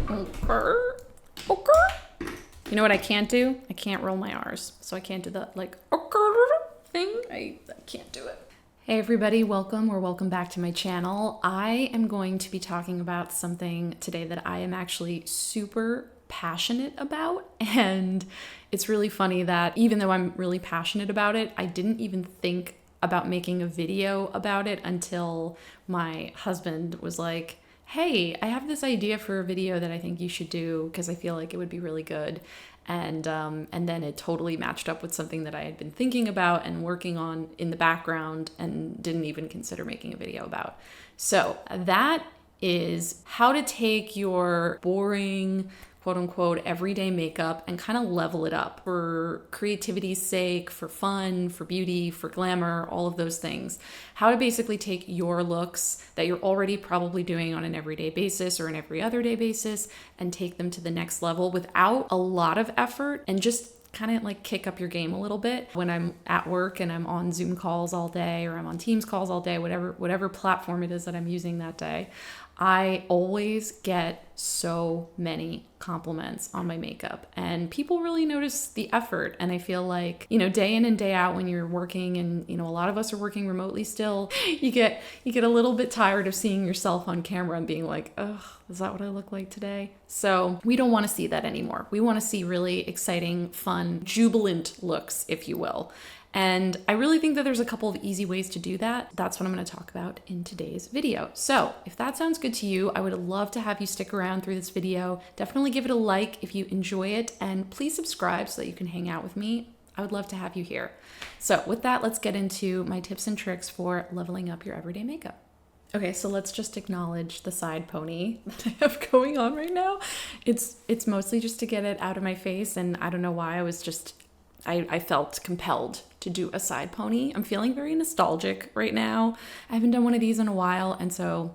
Okay. Okay. You know what I can't do? I can't roll my R's. So I can't do that like thing. I can't do it. Hey everybody, welcome back to my channel. I am going to be talking about something today that I am actually super passionate about, and it's really funny that even though I'm really passionate about it, I didn't even think about making a video about it until my husband was like, hey, I have this idea for a video that I think you should do because I feel like it would be really good. And then it totally matched up with something that I had been thinking about and working on in the background and didn't even consider making a video about. So that is how to take your boring, quote unquote, everyday makeup and kind of level it up for creativity's sake, for fun, for beauty, for glamour, all of those things. How to basically take your looks that you're already probably doing on an everyday basis or an every other day basis and take them to the next level without a lot of effort and just kind of like kick up your game a little bit. When I'm at work and I'm on Zoom calls all day or I'm on Teams calls all day, whatever platform it is that I'm using that day, I always get so many compliments on my makeup and people really notice the effort. And I feel like, day in and day out when you're working and, a lot of us are working remotely still, you get a little bit tired of seeing yourself on camera and being like, ugh, is that what I look like today? So we don't want to see that anymore. We want to see really exciting, fun, jubilant looks, if you will. And I really think that there's a couple of easy ways to do that. That's what I'm going to talk about in today's video. So if that sounds good to you, I would love to have you stick around through this video. Definitely give it a like if you enjoy it, and please subscribe so that you can hang out with me. I would love to have you here. So with that, let's get into my tips and tricks for leveling up your everyday makeup. Okay, so let's just acknowledge the side pony that I have going on right now. It's mostly just to get it out of my face, and I don't know why. I felt compelled to do a side pony. I'm feeling very nostalgic right now. I haven't done one of these in a while, and so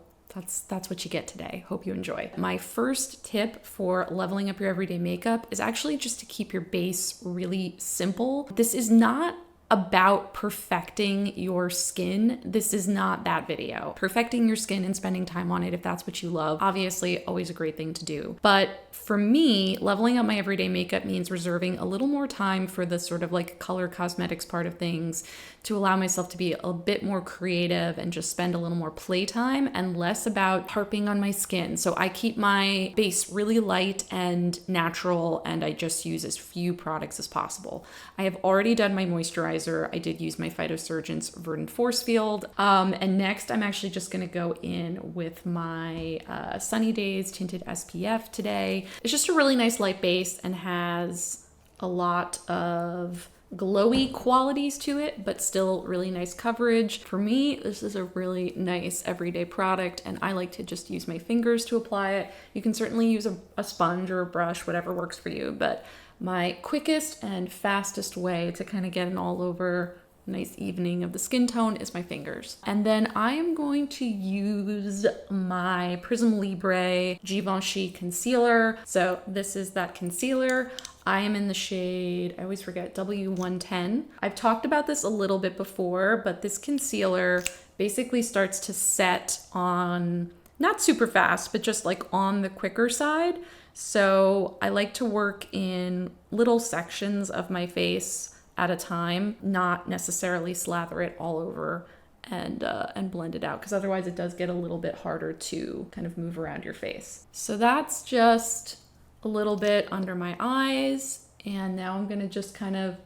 that's what you get today. Hope you enjoy. My first tip for leveling up your everyday makeup is actually just to keep your base really simple. This is not about perfecting your skin. This is not that video. Perfecting your skin and spending time on it, if that's what you love, obviously always a great thing to do. But for me, leveling up my everyday makeup means reserving a little more time for the sort of like color cosmetics part of things to allow myself to be a bit more creative and just spend a little more playtime and less about harping on my skin. So I keep my base really light and natural, and I just use as few products as possible. I have already done my moisturizer. I did use my Phytosurgence Verdant Forcefield. And next I'm actually just gonna go in with my Sunny Days Tinted SPF today. It's just a really nice light base and has a lot of glowy qualities to it, but still really nice coverage. For me, this is a really nice everyday product, and I like to just use my fingers to apply it. You can certainly use a sponge or a brush, whatever works for you, but my quickest and fastest way to kind of get an all over nice evening of the skin tone is my fingers. And then I am going to use my Prisme Libre Givenchy concealer. So this is that concealer. I am in the shade, I always forget, W110. I've talked about this a little bit before, but this concealer basically starts to set on, not super fast, but just like on the quicker side. So I like to work in little sections of my face at a time, not necessarily slather it all over and blend it out, because otherwise it does get a little bit harder to kind of move around your face. So that's just a little bit under my eyes, and now I'm gonna just kind of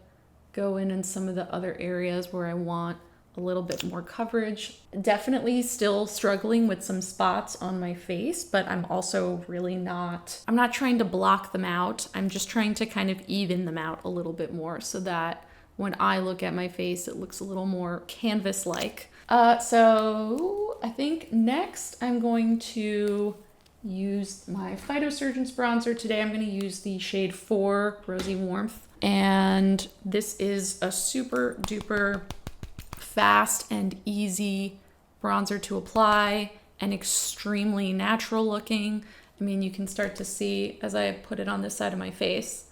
go in some of the other areas where I want a little bit more coverage. Definitely still struggling with some spots on my face, but I'm also really I'm not trying to block them out. I'm just trying to kind of even them out a little bit more so that when I look at my face, it looks a little more canvas-like. So I think next I'm going to use my Phytosurgence bronzer. Today I'm going to use the shade 4 Rosy Warmth, and this is a super duper fast and easy bronzer to apply and extremely natural looking. I mean, you can start to see as I put it on this side of my face,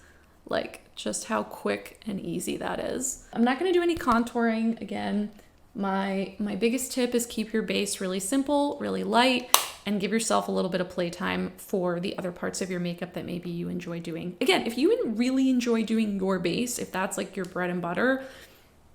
like just how quick and easy that is. I'm not going to do any contouring. Again, my biggest tip is keep your base really simple, really light. and give yourself a little bit of playtime for the other parts of your makeup that maybe you enjoy doing. Again, if you really enjoy doing your base, if that's like your bread and butter,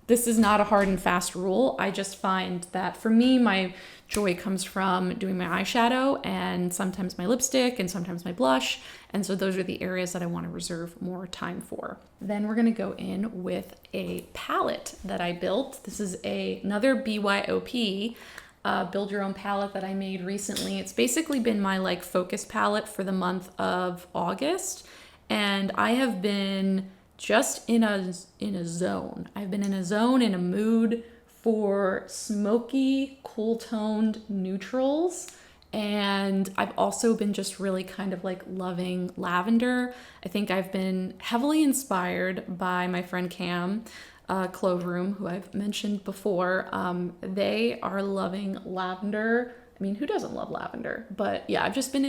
this is not a hard and fast rule. I just find that for me, my joy comes from doing my eyeshadow and sometimes my lipstick and sometimes my blush. And so those are the areas that I want to reserve more time for. Then we're going to go in with a palette that I built. This is another BYOP, build your own palette that I made recently. It's basically been my like focus palette for the month of August. And I have been just in a zone. I've been in a zone, in a mood for smoky, cool-toned neutrals. And I've also been just really kind of like loving lavender. I think I've been heavily inspired by my friend Cam, Grwm, who I've mentioned before. They are loving lavender. I mean, who doesn't love lavender? But yeah, I've been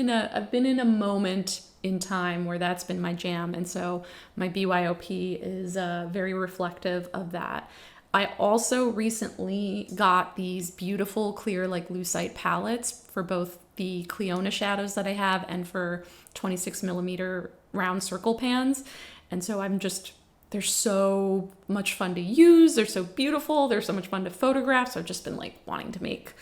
in a moment in time where that's been my jam. And so my BYOP is very reflective of that. I also recently got these beautiful clear like lucite palettes for both the Cliona shadows that I have and for 26mm round circle pans. And so they're so much fun to use. They're so beautiful. They're so much fun to photograph. So I've just been like wanting to make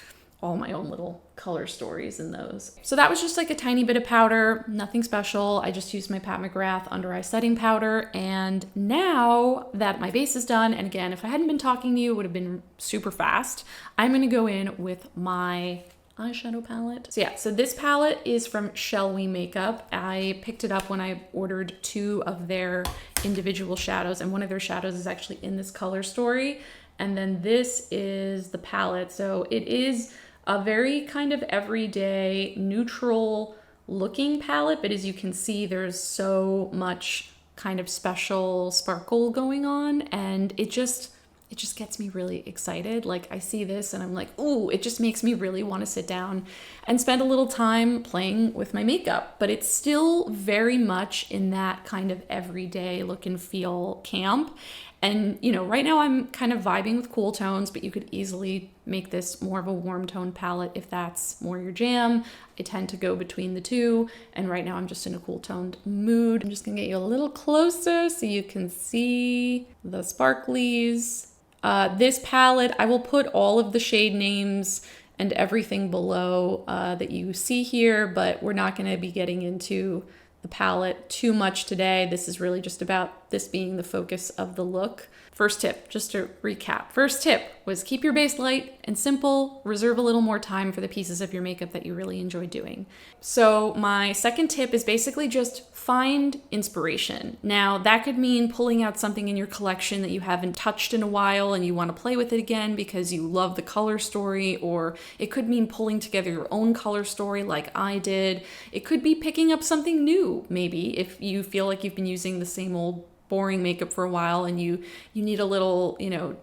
all my own little color stories in those. So that was just like a tiny bit of powder, nothing special. I just used my Pat McGrath under eye setting powder. And now that my base is done, and again, if I hadn't been talking to you, it would have been super fast. I'm gonna go in with my eyeshadow palette. So this palette is from Shellwe Makeup. I picked it up when I ordered 2 of their individual shadows, and one of their shadows is actually in this color story. And then this is the palette. So it is a very kind of everyday neutral looking palette, but as you can see, there's so much kind of special sparkle going on, and it just gets me really excited. Like I see this and I'm like, ooh, it just makes me really want to sit down and spend a little time playing with my makeup, but it's still very much in that kind of everyday look and feel camp. And, you know, right now I'm kind of vibing with cool tones, but you could easily make this more of a warm tone palette if that's more your jam. I tend to go between the two, and right now I'm just in a cool toned mood. I'm just gonna get you a little closer so you can see the sparklies. This palette, I will put all of the shade names and everything below that you see here, but we're not gonna be getting into the palette too much today. This is really just about this being the focus of the look. First tip, just to recap. First tip was keep your base light and simple, reserve a little more time for the pieces of your makeup that you really enjoy doing. So my second tip is basically just find inspiration. Now that could mean pulling out something in your collection that you haven't touched in a while and you want to play with it again because you love the color story, or it could mean pulling together your own color story like I did. It could be picking up something new, maybe, if you feel like you've been using the same old boring makeup for a while and you need a little, you know,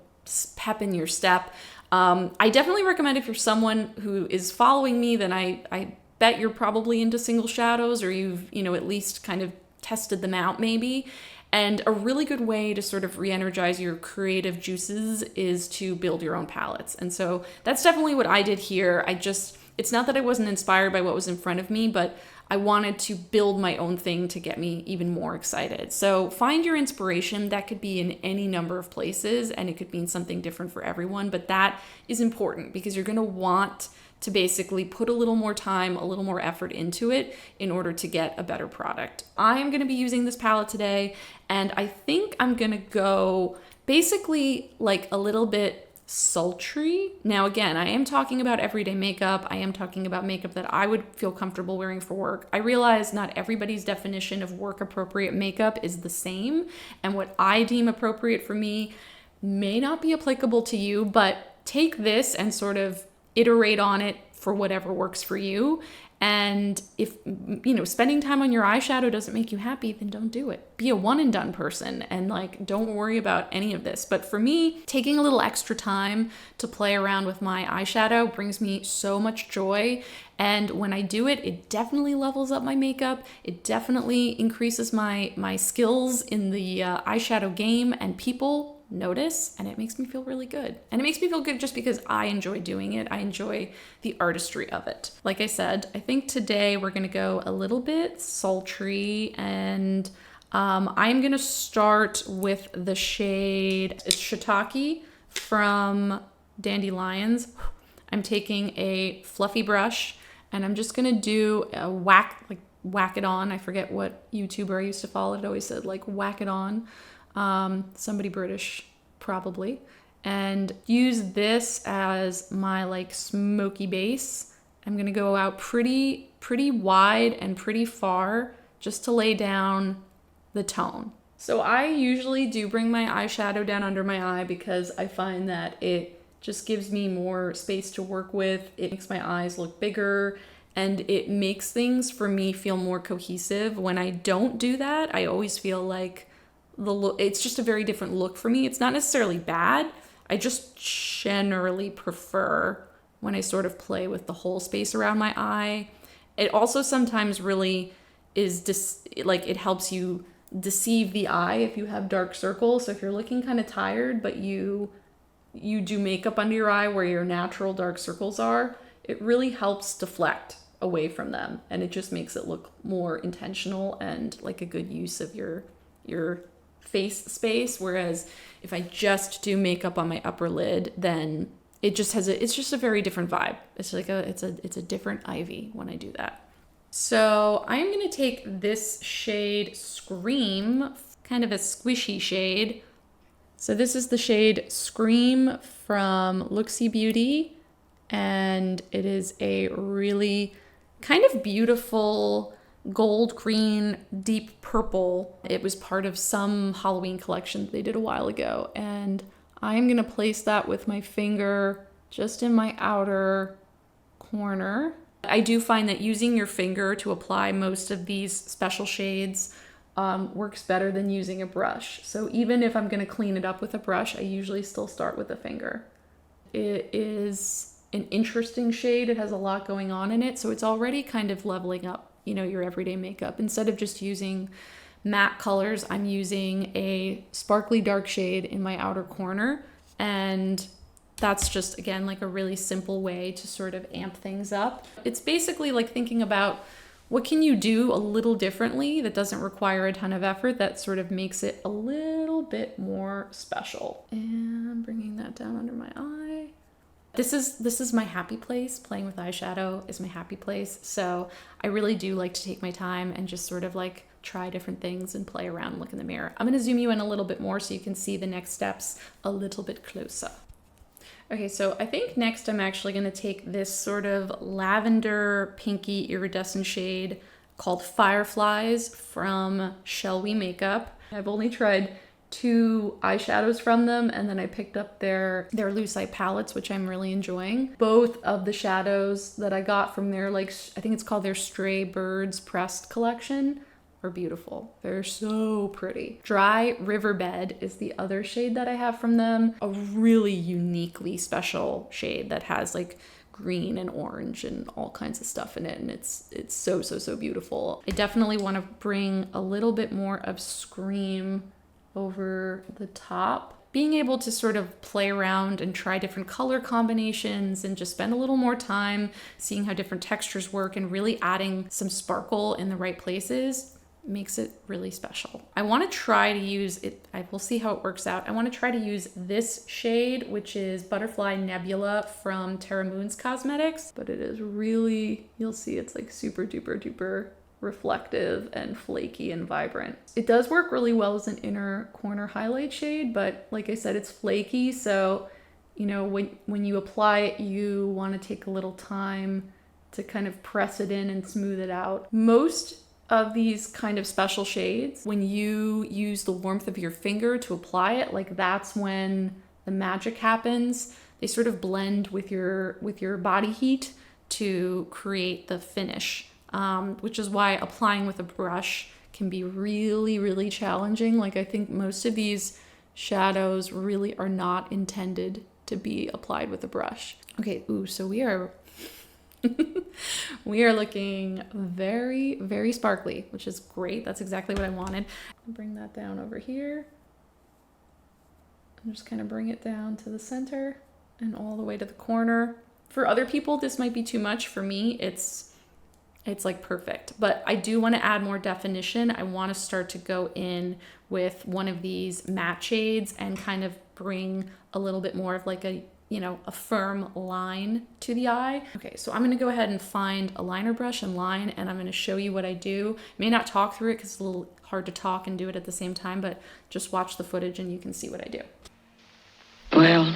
pep in your step. I definitely recommend, if you're someone who is following me, then I bet you're probably into single shadows, or you've, you know, at least kind of tested them out maybe. And a really good way to sort of re-energize your creative juices is to build your own palettes. And so that's definitely what I did here. It's not that I wasn't inspired by what was in front of me, but I wanted to build my own thing to get me even more excited. So find your inspiration. That could be in any number of places, and it could mean something different for everyone, but that is important because you're gonna want to basically put a little more time, a little more effort into it in order to get a better product. I'm gonna be using this palette today, and I think I'm gonna go basically like a little bit sultry. Now again, I am talking about everyday makeup. I am talking about makeup that I would feel comfortable wearing for work. I realize not everybody's definition of work appropriate makeup is the same, and what I deem appropriate for me may not be applicable to you, but take this and sort of iterate on it for whatever works for you. And if, you know, spending time on your eyeshadow doesn't make you happy, then don't do it. Be a one and done person and like, don't worry about any of this. But for me, taking a little extra time to play around with my eyeshadow brings me so much joy. And when I do it, it definitely levels up my makeup. It definitely increases my skills in the eyeshadow game, and people notice, and it makes me feel really good. And it makes me feel good just because I enjoy doing it. I enjoy the artistry of it. Like I said, I think today we're gonna go a little bit sultry, and I'm gonna start with the shade, it's Shitake from Dandelions. I'm taking a fluffy brush and I'm just gonna do a whack it on. I forget what YouTuber I used to follow. It always said like whack it on. Somebody British probably. And use this as my like smoky base. I'm gonna go out pretty wide and pretty far just to lay down the tone. So I usually do bring my eyeshadow down under my eye because I find that it just gives me more space to work with. It makes my eyes look bigger and it makes things for me feel more cohesive. When I don't do that, I always feel like the look, it's just a very different look for me. It's not necessarily bad. I just generally prefer when I sort of play with the whole space around my eye. It also sometimes really is like it helps you deceive the eye if you have dark circles. So if you're looking kind of tired, but you do makeup under your eye where your natural dark circles are, it really helps deflect away from them. And it just makes it look more intentional and like a good use of your face space. Whereas if I just do makeup on my upper lid, then it just has it's just a very different vibe. It's like it's a different ivy when I do that. So I'm gonna take this shade Scream, kind of a squishy shade. So this is the shade Scream from Looxi Beauty, and it is a really kind of beautiful gold green, deep purple. It was part of some Halloween collection they did a while ago, and I'm gonna place that with my finger just in my outer corner. I do find that using your finger to apply most of these special shades works better than using a brush. So even if I'm gonna clean it up with a brush, I usually still start with a finger. It is an interesting shade. It has a lot going on in it. So it's already kind of leveling up, you know, your everyday makeup. Instead of just using matte colors, I'm using a sparkly dark shade in my outer corner. And that's just, again, like a really simple way to sort of amp things up. It's basically like thinking about what can you do a little differently that doesn't require a ton of effort, that sort of makes it a little bit more special. And bringing that down under my eye. This is my happy place. Playing with eyeshadow is my happy place. So I really do like to take my time and just sort of like try different things and play around and look in the mirror. I'm gonna zoom you in a little bit more so you can see the next steps a little bit closer. Okay, so I think next I'm actually gonna take this sort of lavender pinky iridescent shade called Fireflies from Shellwe Makeup. I've only tried 2 eyeshadows from them, and then I picked up their Looxi palettes, which I'm really enjoying. Both of the shadows that I got from their, like, I think it's called their Stray Birds Pressed collection, are beautiful. They're so pretty. Dry Riverbed is the other shade that I have from them. A really uniquely special shade that has like green and orange and all kinds of stuff in it, and it's so beautiful. I definitely want to bring a little bit more of Scream over the top. Being able to sort of play around and try different color combinations and just spend a little more time seeing how different textures work and really adding some sparkle in the right places makes it really special. I want to try to use it, we'll see how it works out. I want to try to use this shade, which is Butterfly Nebula from Terra Cosmetics, but it is really, you'll see it's like super duper reflective and flaky and vibrant. It does work really well as an inner corner highlight shade, but like I said, it's flaky. So, you know, when you apply it, you want to take a little time to kind of press it in and smooth it out. Most of these kind of special shades, when you use the warmth of your finger to apply it, like that's when the magic happens. They sort of blend with your body heat to create the finish, which is why applying with a brush can be really challenging. Like I think most of these shadows really are not intended to be applied with a brush. Okay, so we are we are looking very sparkly, which is great. That's exactly what I wanted. Bring that down over here. And just kind of bring it down to the center and all the way to the corner. For other people, this might be too much. For me, it's like perfect. But I do want to add more definition. I want to start to go in with one of these matte shades and kind of bring a little bit more of like a, you know, a firm line to the eye. Okay, so I'm going to go ahead and find a liner brush and line, and I'm going to show you what I do. I may not talk through it because it's a little hard to talk and do it at the same time, but just watch the footage and you can see what I do. Well.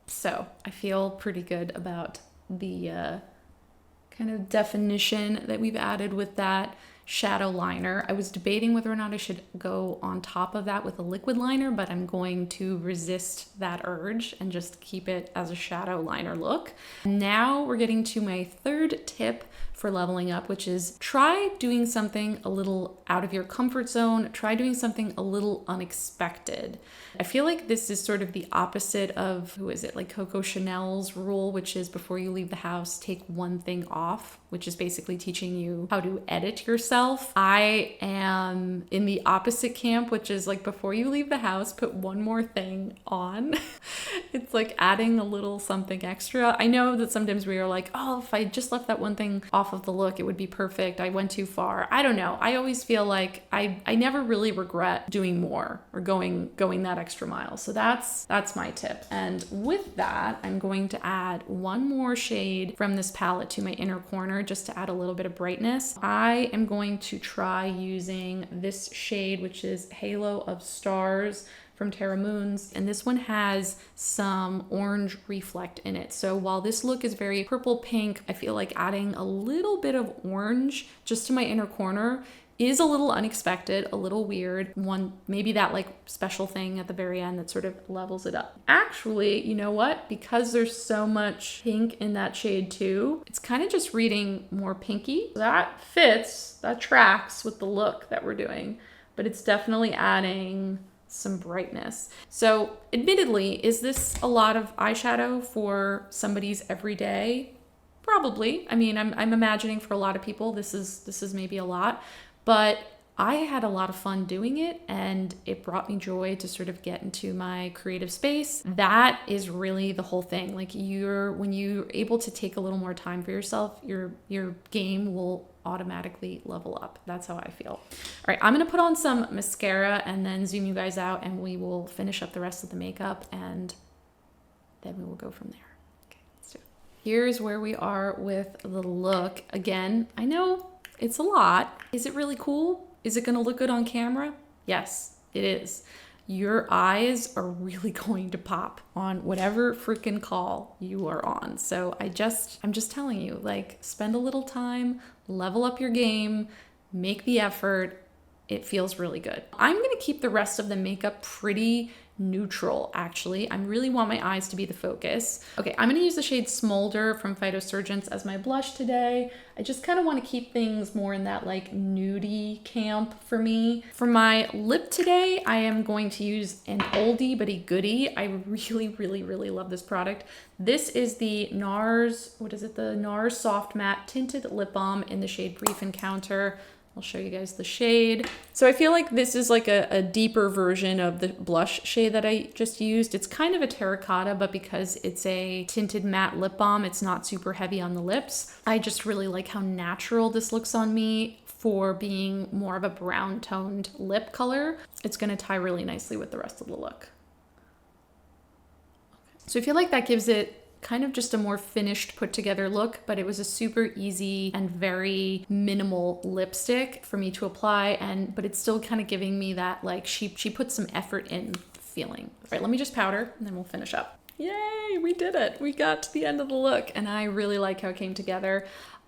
So I feel pretty good about the kind of definition that we've added with that shadow liner. I was debating whether or not I should go on top of that with a liquid liner, but I'm going to resist that urge and just keep it as a shadow liner look. Now we're getting to my third tip for leveling up, which is try doing something a little out of your comfort zone. Try doing something a little unexpected. I feel like this is sort of the opposite of, who is it, like Coco Chanel's rule, which is before you leave the house, take one thing off, which is basically teaching you how to edit yourself. I am in the opposite camp, which is like before you leave the house, put one more thing on. It's like adding a little something extra. I know that sometimes we are like, oh, if I just left that one thing off of the look, it would be perfect. I went too far. I don't know. I always feel like I never really regret doing more or going that extra mile. So that's my tip. And with that, I'm going to add one more shade from this palette to my inner corner just to add a little bit of brightness. I am going to try using this shade, which is Halo of Stars from Terra Moons, and this one has some orange reflect in it. So while this look is very purple pink, I feel like adding a little bit of orange just to my inner corner is a little unexpected, a little weird. Maybe that like special thing at the very end that sort of levels it up. Actually, you know what? Because there's so much pink in that shade too, it's kind of just reading more pinky. That fits, that tracks with the look that we're doing, but it's definitely adding some brightness. So admittedly, is this a lot of eyeshadow for somebody's everyday? Probably. I mean, I'm imagining for a lot of people, this is maybe a lot, but I had a lot of fun doing it and it brought me joy to sort of get into my creative space. That is really the whole thing. Like when you're able to take a little more time for yourself, your game will automatically level up. That's how I feel. All right, I'm gonna put on some mascara and then zoom you guys out and we will finish up the rest of the makeup and then we will go from there. Okay, let's do it. Here's where we are with the look. Again, I know it's a lot. Is it really cool? Is it gonna look good on camera? Yes, it is. Your eyes are really going to pop on whatever freaking call you are on. So I'm just telling you, like, spend a little time, level up your game, make the effort. It feels really good. I'm gonna keep the rest of the makeup pretty neutral, actually. I really want my eyes to be the focus. Okay, I'm gonna use the shade Smolder from Phytosurgence as my blush today. I just kind of want to keep things more in that like nudie camp for me. For my lip today, I am going to use an oldie but a goodie. I really, really, really love this product. This is the NARS, the NARS Soft Matte Tinted Lip Balm in the shade Brief Encounter. I'll show you guys the shade. So I feel like this is like a deeper version of the blush shade that I just used. It's kind of a terracotta, but because it's a tinted matte lip balm, it's not super heavy on the lips. I just really like how natural this looks on me for being more of a brown toned lip color. It's gonna tie really nicely with the rest of the look. So I feel like that gives it kind of just a more finished, put together look, but it was a super easy and very minimal lipstick for me to apply, but it's still kind of giving me that like she put some effort in feeling. All right, let me just powder and then we'll finish up. Yay, we did it. We got to the end of the look and I really like how it came together.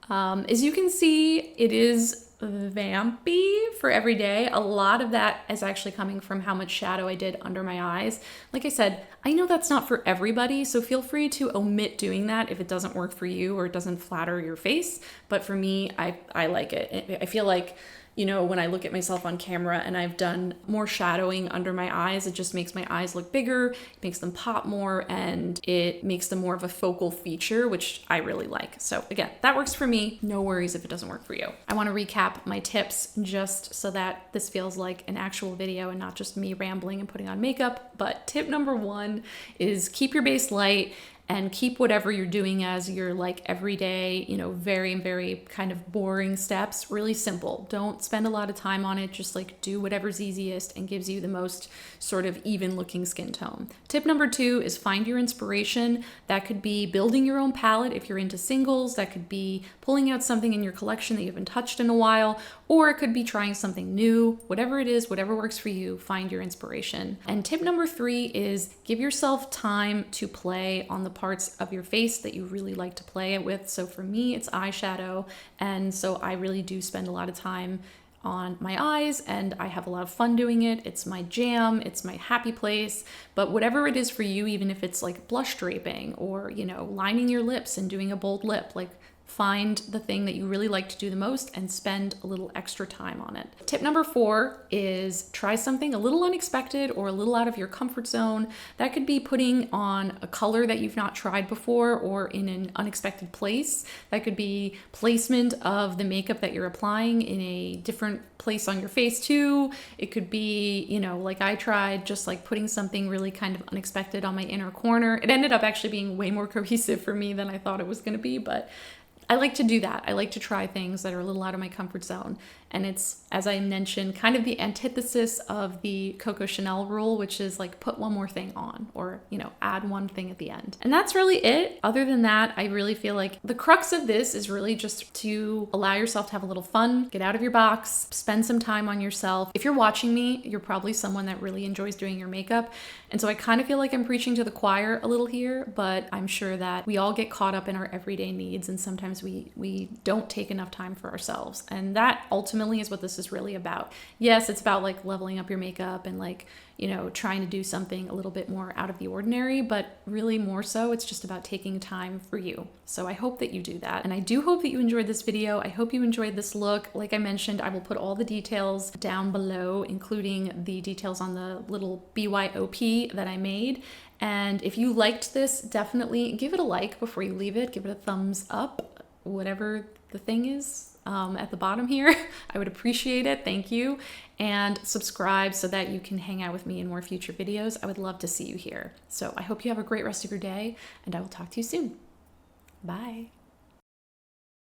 As you can see, it is vampy for every day. A lot of that is actually coming from how much shadow I did under my eyes. Like I said, I know that's not for everybody, so feel free to omit doing that if it doesn't work for you or it doesn't flatter your face. But for me, I like it. I feel like, you know, when I look at myself on camera and I've done more shadowing under my eyes, it just makes my eyes look bigger, it makes them pop more, and it makes them more of a focal feature, which I really like. So again, that works for me. No worries if it doesn't work for you. I want to recap my tips just so that this feels like an actual video and not just me rambling and putting on makeup. But tip number 1 is keep your base light and keep whatever you're doing as your like everyday, you know, very, very kind of boring steps really simple. Don't spend a lot of time on it. Just like do whatever's easiest and gives you the most sort of even looking skin tone. Tip number 2 is find your inspiration. That could be building your own palette if you're into singles. That could be pulling out something in your collection that you haven't touched in a while, or it could be trying something new. Whatever it is, whatever works for you, find your inspiration. And tip number 3 is give yourself time to play on the parts of your face that you really like to play it with. So for me, it's eyeshadow. And so I really do spend a lot of time on my eyes and I have a lot of fun doing it. It's my jam, it's my happy place. But whatever it is for you, even if it's like blush draping or, you know, lining your lips and doing a bold lip, like find the thing that you really like to do the most and spend a little extra time on it. Tip number 4 is try something a little unexpected or a little out of your comfort zone. That could be putting on a color that you've not tried before or in an unexpected place. That could be placement of the makeup that you're applying in a different place on your face too. It could be, you know, like I tried just like putting something really kind of unexpected on my inner corner. It ended up actually being way more cohesive for me than I thought it was going to be, but I like to do that. I like to try things that are a little out of my comfort zone. And it's, as I mentioned, kind of the antithesis of the Coco Chanel rule, which is like put one more thing on or, you know, add one thing at the end. And that's really it. Other than that, I really feel like the crux of this is really just to allow yourself to have a little fun, get out of your box, spend some time on yourself. If you're watching me, you're probably someone that really enjoys doing your makeup. And so I kind of feel like I'm preaching to the choir a little here, but I'm sure that we all get caught up in our everyday needs and sometimes we don't take enough time for ourselves. And that ultimately is what this is really about. Yes, it's about like leveling up your makeup and like, you know, trying to do something a little bit more out of the ordinary, but really more so it's just about taking time for you. So I hope that you do that. And I do hope that you enjoyed this video. I hope you enjoyed this look. Like I mentioned, I will put all the details down below, including the details on the little BYOP that I made. And if you liked this, definitely give it a like before you leave it. Give it a thumbs up, whatever the thing is. At the bottom here. I would appreciate it. Thank you. And subscribe so that you can hang out with me in more future videos. I would love to see you here. So I hope you have a great rest of your day and I will talk to you soon. Bye.